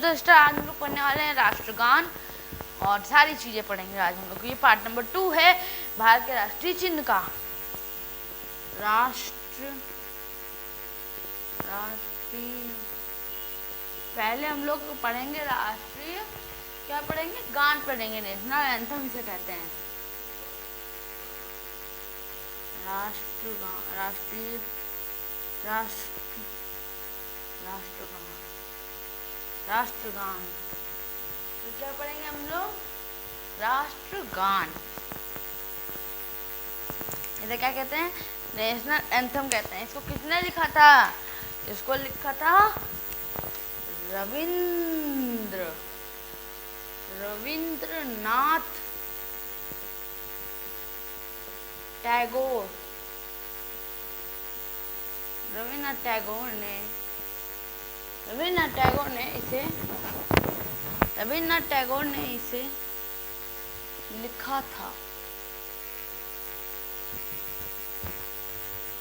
तो स्टार आज हम लोग पढ़ने वाले हैं राष्ट्रगान और सारी चीजें पढ़ेंगे आज हम लोग। ये पार्ट नंबर 2 है भारत के राष्ट्रीय चिन्ह का। राष्ट्रीय पहले हम लोग पढ़ेंगे राष्ट्रीय, क्या पढ़ेंगे, गान पढ़ेंगे, नेशनल एंथम इसे कहते हैं। राष्ट्रगान, राष्ट्रीय राष्ट्रगान, राष्ट्रगान। तो क्या पढ़ेंगे हम लोग, राष्ट्रगान। इसे क्या कहते हैं, नेशनल एंथम कहते हैं। इसको किसने लिखा था, इसको लिखा था रविंद्रनाथ टैगोर। रविन्द्रनाथ टैगोर ने इसे लिखा था।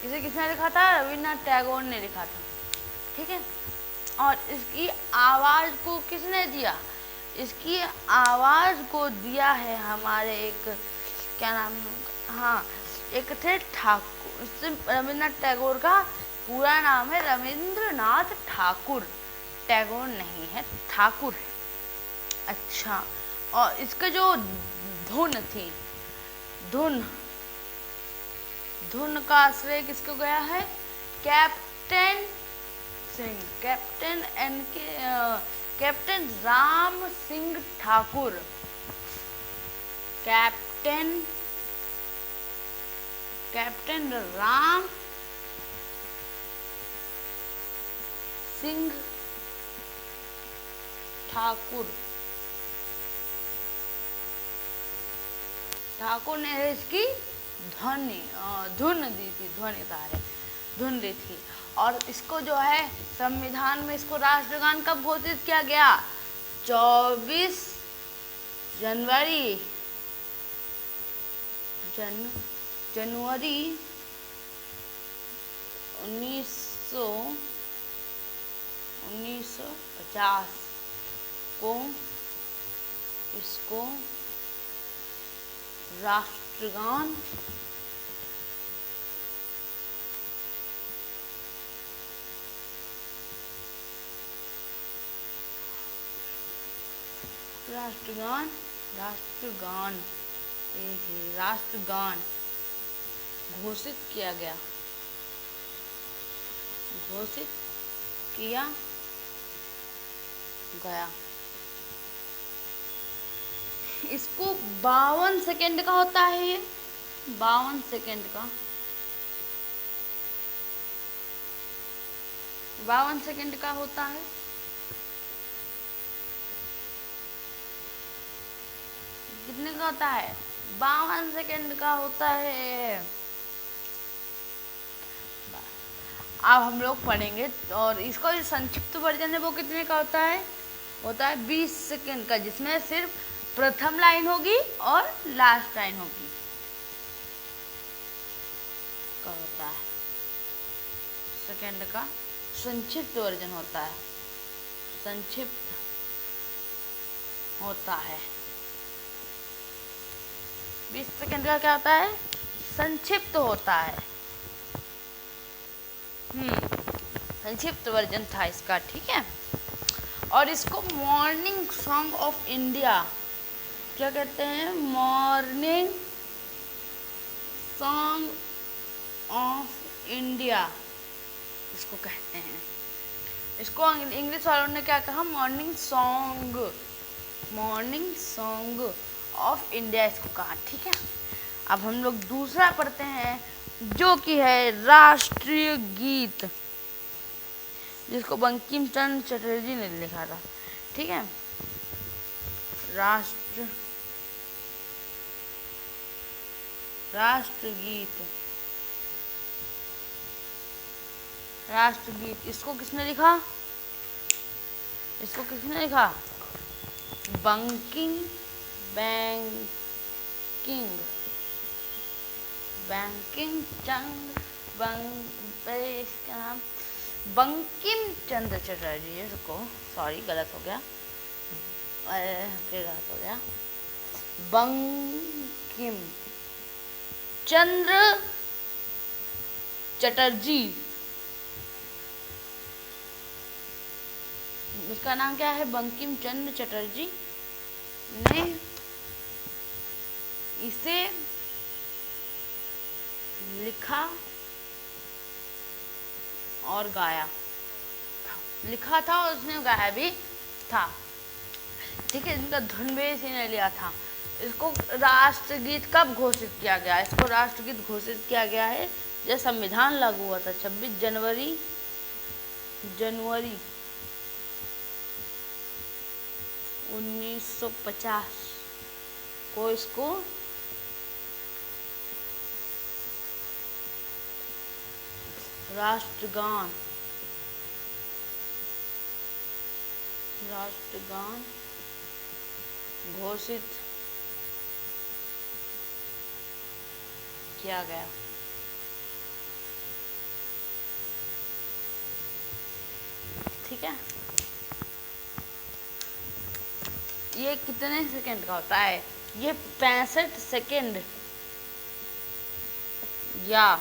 इसे किसने लिखा था, रविन्द्रनाथ टैगोर ने लिखा था, ठीक है। और इसकी आवाज को किसने दिया, इसकी आवाज को दिया है हमारे एक, क्या नाम है, हाँ, एक थे ठाकुर। रविन्द्रनाथ टैगोर का पूरा नाम है रविंद्रनाथ ठाकुर, टैगोर नहीं है, ठाकुर है। अच्छा, और इसका जो धुन थी, धुन का आश्रय किसको गया है, captain Singh, captain Ram Singh Thakur, captain Ram Singh Thakur ने इसकी धुन दी थी, धुन दी थी। और इसको जो है संविधान में इसको राष्ट्रगान कब घोषित किया गया, 24 जनवरी 1950 को इसको राष्ट्रगान घोषित किया गया, इसको 52 सेकेंड का होता है, ये 52 सेकेंड का, 52 सेकेंड का होता है। कितने का होता है, 52 सेकेंड का होता है। अब हम लोग पढ़ेंगे, और इसका जो संक्षिप्त वर्जन है वो कितने का होता है, 20 सेकेंड का, जिसमें सिर्फ प्रथम लाइन होगी और लास्ट लाइन होगी, का होता है, सेकेंड का संक्षिप्त वर्जन होता है, 20 सेकेंड का क्या होता है, संक्षिप्त होता है। संक्षिप्त वर्जन था इसका, ठीक है। और इसको मॉर्निंग सॉन्ग ऑफ इंडिया क्या कहते हैं, मॉर्निंग सॉन्ग ऑफ इंडिया इसको कहते हैं। इसको इंग्लिश वालों ने क्या कहा, मॉर्निंग सॉन्ग ऑफ इंडिया इसको कहा, ठीक है। अब हम लोग दूसरा पढ़ते हैं, जो कि है राष्ट्रीय गीत, जिसको बंकिम चंद्र चटर्जी ने लिखा था, ठीक है। राष्ट्रगीत इसको किसने लिखा, बंकिम चंद्र चटर्जी, इसको, सॉरी गलत हो गया, फिर हो गया बंकिम चंद्र चटर्जी। उसका नाम क्या है? बंकिम चंद्र चटर्जी ने इसे लिखा और गाया। लिखा था और उसने गाया भी था। ठीक है, इनका धुन भी इसी ने लिया था। इसको राष्ट्रगीत कब घोषित किया गया? इसको राष्ट्रगीत घोषित किया गया है जब संविधान लागू हुआ था 26 जनवरी 1950 को इसको राष्ट्रगान घोषित किया गया। ठीक है, ये कितने सेकंड का होता है? ये 65 सेकंड या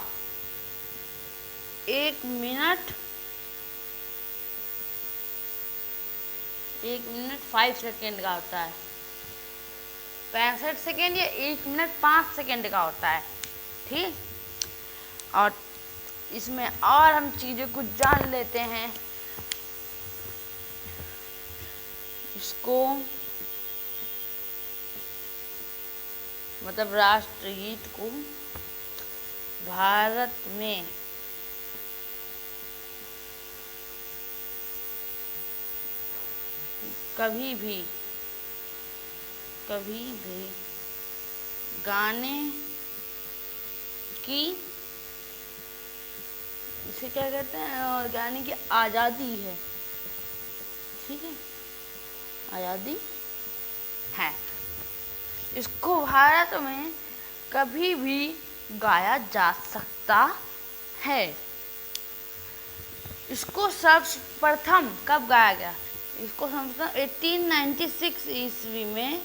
1 मिनट 5 सेकंड का होता है। 65 सेकंड या 1 मिनट 5 सेकंड का होता है। ठीक, और इसमें और हम चीज़ों को जान लेते हैं। इसको मतलब राष्ट्रगीत को भारत में कभी भी गाने की, इसे क्या कहते हैं, गाने की आज़ादी है। ठीक है, आज़ादी है। इसको भारत में कभी भी गाया जा सकता है। इसको सर्वप्रथम कब गाया गया? इसको सर्वप्रथम 1896 ईस्वी में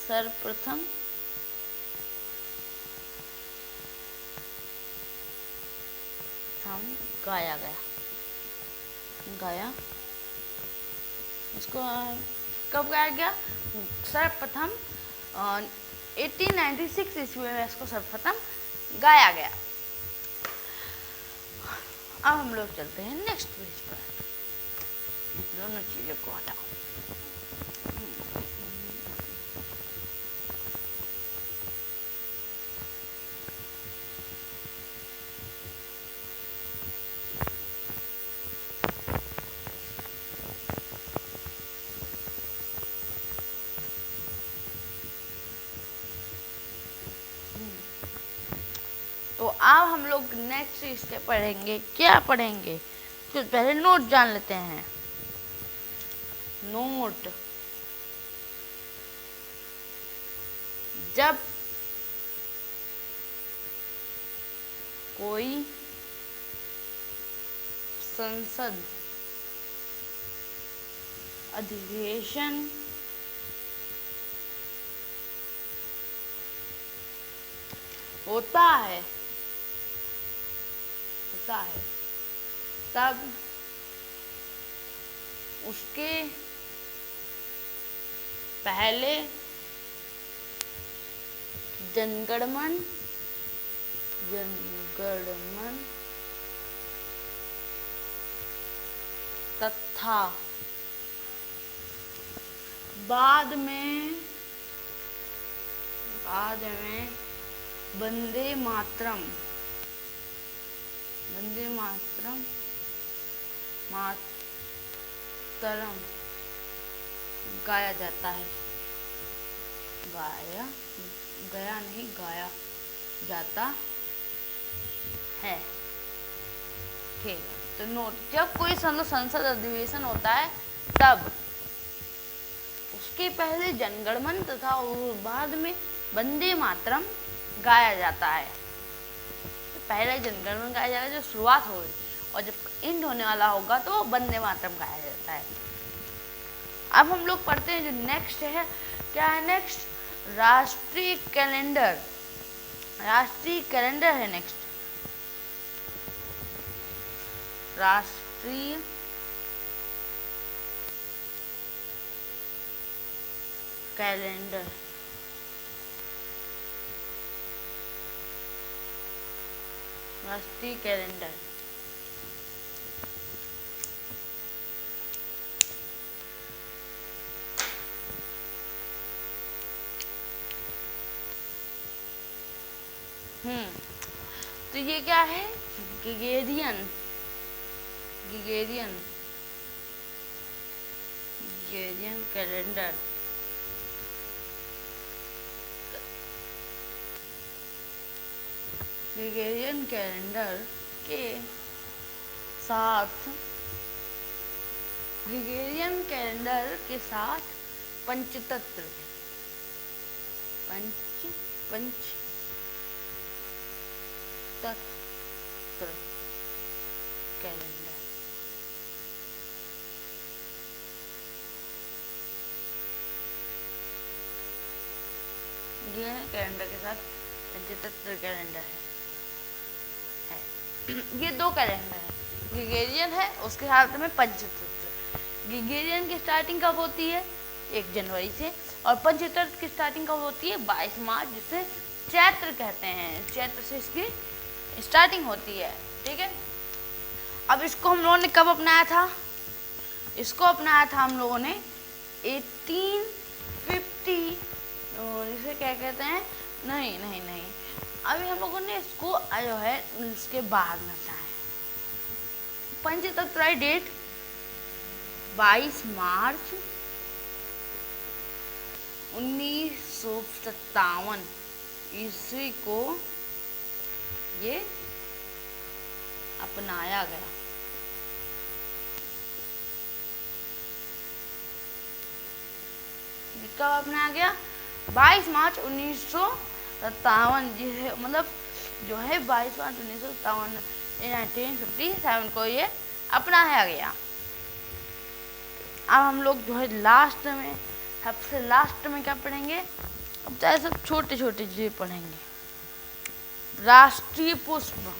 सर्वप्रथम गाया इसको कब गाया गया? सर्वप्रथम 1896 ईस्वी में इसको सर्वप्रथम गाया गया। अब हम लोग चलते हैं नेक्स्ट पेज पर। इन दोनों चीज़ों को हटाओ। तो अब हम लोग नेक्स्ट इसके पढ़ेंगे। क्या पढ़ेंगे? तो पहले नोट जान लेते हैं। नोट, जब कोई संसद अधिवेशन होता है तब उसके पहले जनगणमन तथा बाद में वंदे मातरम गाया जाता है। गाया जाता है। ठीक है, तो नोट, जब कोई संसद अधिवेशन होता है तब उसके पहले जनगणमन तथा बाद में वंदे मातरम गाया जाता है। तो पहले जनगणमन गाया जाता है, जो शुरुआत हो गई, और जब एंड होने वाला होगा तो वंदे मातरम गाया जाता है। अब हम लोग पढ़ते हैं जो नेक्स्ट है, क्या है नेक्स्ट, राष्ट्रीय कैलेंडर। राष्ट्रीय कैलेंडर है नेक्स्ट, राष्ट्रीय कैलेंडर। राष्ट्रीय कैलेंडर तो ये क्या है, गिगेरियन, गिगेरियन, गिगेरियन कैलेंडर। गिगेरियन कैलेंडर के साथ, गिगेरियन कैलेंडर के साथ पंचतत्व, पंचतत्व कैलेंडर। ये कैलेंडर के साथ पंचतत्व कैलेंडर है। ये दो कैलेंडर है, गिगेरियन है उसके साथ में पंचतत्व। गिगेरियन की स्टार्टिंग कब होती है, 1 जनवरी से, और पंचतत्व की स्टार्टिंग कब होती है, 22 मार्च, जिसे चैत्र कहते हैं। चैत्र से इसकी स्टार्टिंग होती है, ठीक है। अब इसको हम लोगों ने कब अपनाया था, इसको अपनाया था हम लोगों ने 1850, और इसे क्या कहते हैं, नहीं नहीं नहीं, अभी हम लोगों ने इसको जो है इसके बाद में है पंचतत्व डेट 22 मार्च 1957 ईस्वी को ये अपनाया गया। कब अपनाया गया, 22 मार्च 1957, जिसे मतलब जो है 22 मार्च 1957 1957 को ये अपनाया गया। अब हम लोग जो है लास्ट में, सबसे लास्ट में क्या पढ़ेंगे, अब चाहे सब छोटे छोटे चीजें पढ़ेंगे। राष्ट्रीय पुष्प,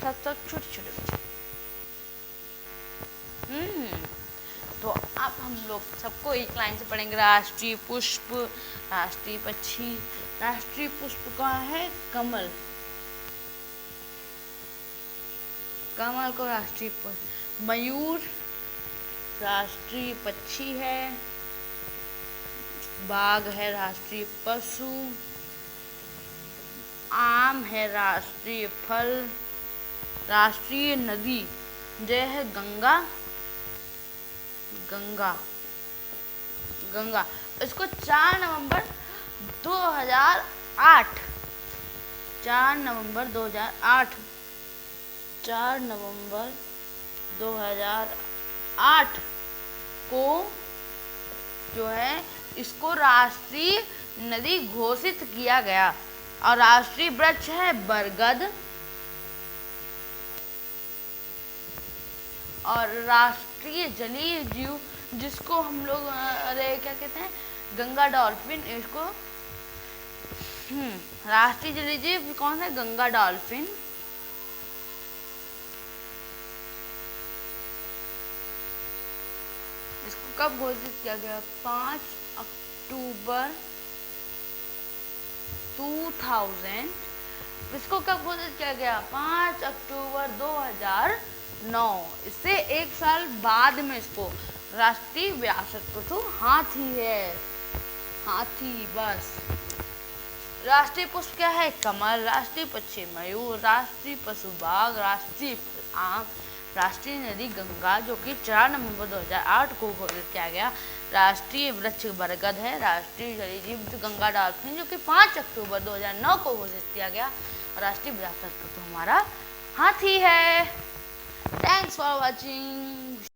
सब छोटे छोटे बच्चे। तो अब हम लोग सबको एक लाइन से पढ़ेंगे। राष्ट्रीय पुष्प, राष्ट्रीय पक्षी। राष्ट्रीय पुष्प कौन है, कमल, कमल को राष्ट्रीय पुष्प। मयूर राष्ट्रीय पक्षी है। बाघ है राष्ट्रीय पशु। आम है राष्ट्रीय फल। राष्ट्रीय नदी जो है गंगा, गंगा, गंगा। इसको 4 नवंबर 2008, 4 नवंबर 2008, 4 नवंबर 2008 को जो है इसको राष्ट्रीय नदी घोषित किया गया। और राष्ट्रीय वृक्ष है बरगद। और राष्ट्रीय जलीय जीव जिसको हम लोग अरे क्या कहते हैं, गंगा डॉल्फिन, इसको राष्ट्रीय जलीय जीव कौन है, गंगा डॉल्फिन। इसको कब घोषित किया गया, 5 अक्टूबर 2000। इसको कब घोषित किया गया, 5 अक्टूबर 2009। इससे 1 साल बाद में इसको राष्ट्रीय विरासत को हाथी है, हाथी बस। राष्ट्रीय पुष्प क्या है, कमल। राष्ट्रीय पक्षी मयूर। राष्ट्रीय पशु बाघ। राष्ट्रीय आम। राष्ट्रीय नदी गंगा, जो कि 4 नवंबर 2008 को घोषित किया गया। राष्ट्रीय वृक्ष बरगद है। राष्ट्रीय जलीय जीव गंगा डॉल्फिन, जो कि 5 अक्टूबर 2009 को घोषित किया गया। राष्ट्रीय विरासत तो हमारा हाथी है। Thanks for watching.